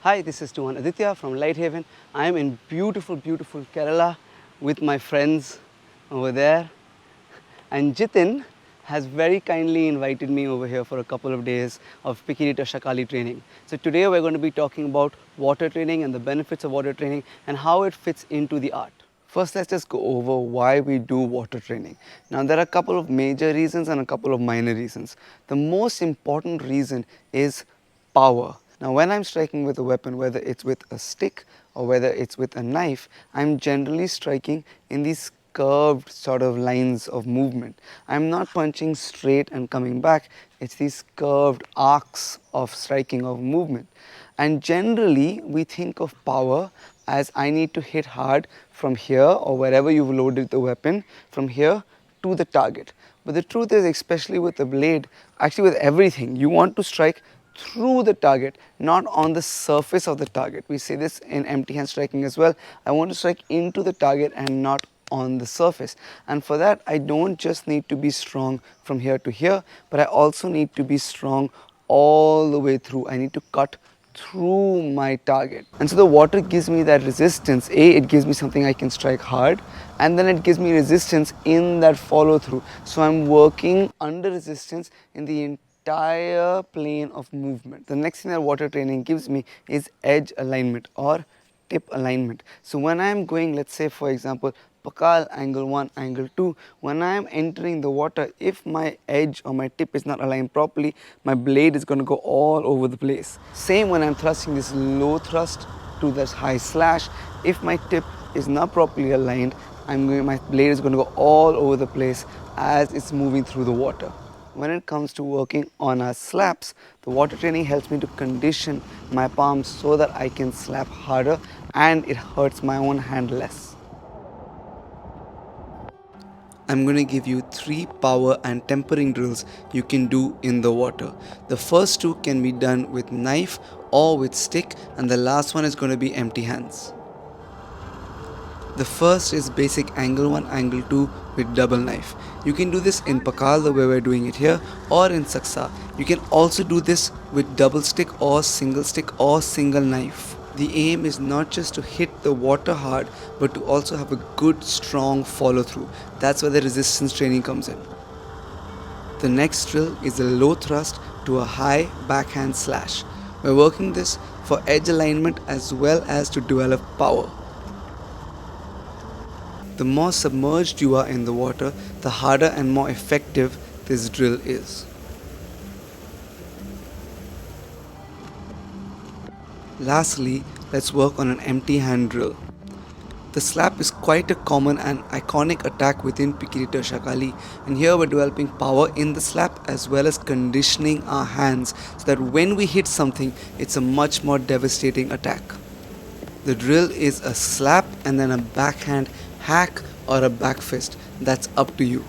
Hi, this is Tuhan Aditya from LightHaven. I am in beautiful Kerala with my friends over there. And Jithin has very kindly invited me over here for a couple of days of Pekiti Tirsia Kali training. So today we're going to be talking about water training and the benefits of water training and how it fits into the art. First, let's just go over why we do water training. Now, there are a couple of major reasons and a couple of minor reasons. The most important reason is power. Now, when I'm striking with a weapon, whether it's with a stick or whether it's with a knife, I'm generally striking in these curved sort of lines of movement. I'm not punching straight and coming back. It's these curved arcs of striking of movement. And generally, we think of power as I need to hit hard from here or wherever you've loaded the weapon, from here to the target. But the truth is, especially with the blade, actually with everything, you want to strike through the target, not on the surface of the target. We say this in empty hand striking as well. I want to strike into the target and not on the surface. And for that, I don't just need to be strong from here to here, but I also need to be strong all the way through. I need to cut through my target. And so the water gives me that resistance. It gives me something I can strike hard, and then it gives me resistance in that follow through. So I'm working under resistance in the entire plane of movement. The next thing that water training gives me is edge alignment or tip alignment. So when I am going, let's say for example, Pakal angle 1, angle 2, when I am entering the water, if my edge or my tip is not aligned properly, my blade is going to go all over the place. Same when I'm thrusting this low thrust to this high slash, if my tip is not properly aligned, my blade is going to go all over the place as it's moving through the water. When it comes to working on our slaps, the water training helps me to condition my palms so that I can slap harder and it hurts my own hand less. I'm going to give you 3 power and tempering drills you can do in the water. The first 2 can be done with knife or with stick, and the last one is going to be empty hands. The first is basic angle 1, angle 2 with double knife. You can do this in Pakal the way we're doing it here, or in Saksa. You can also do this with double stick or single knife. The aim is not just to hit the water hard, but to also have a good strong follow through. That's where the resistance training comes in. The next drill is a low thrust to a high backhand slash. We're working this for edge alignment as well as to develop power. The more submerged you are in the water, the harder and more effective this drill is. Lastly, let's work on an empty hand drill. The slap is quite a common and iconic attack within Pekiti Tirsia Kali, and here we're developing power in the slap as well as conditioning our hands so that when we hit something, it's a much more devastating attack. The drill is a slap and then a backhand hack or a back fist. That's up to you.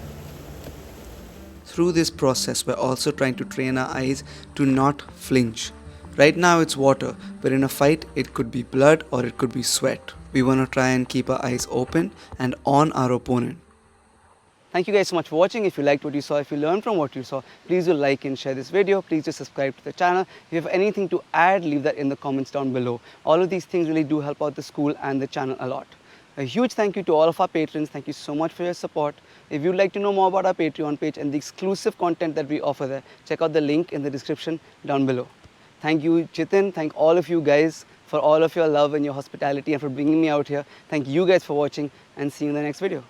Through this process, we're also trying to train our eyes to not flinch. Right now it's water, but in a fight it could be blood or it could be sweat. We want to try and keep our eyes open and on our opponent. Thank you guys so much for watching. If you liked what you saw, if you learned from what you saw, please do like and share this video. Please do subscribe to the channel. If you have anything to add, leave that in the comments down below. All of these things really do help out the school and the channel a lot. A huge thank you to all of our patrons. Thank you so much for your support. If you'd like to know more about our Patreon page and the exclusive content that we offer there, check out the link in the description down below. Thank you, Jithin. Thank all of you guys for all of your love and your hospitality and for bringing me out here. Thank you guys for watching, and see you in the next video.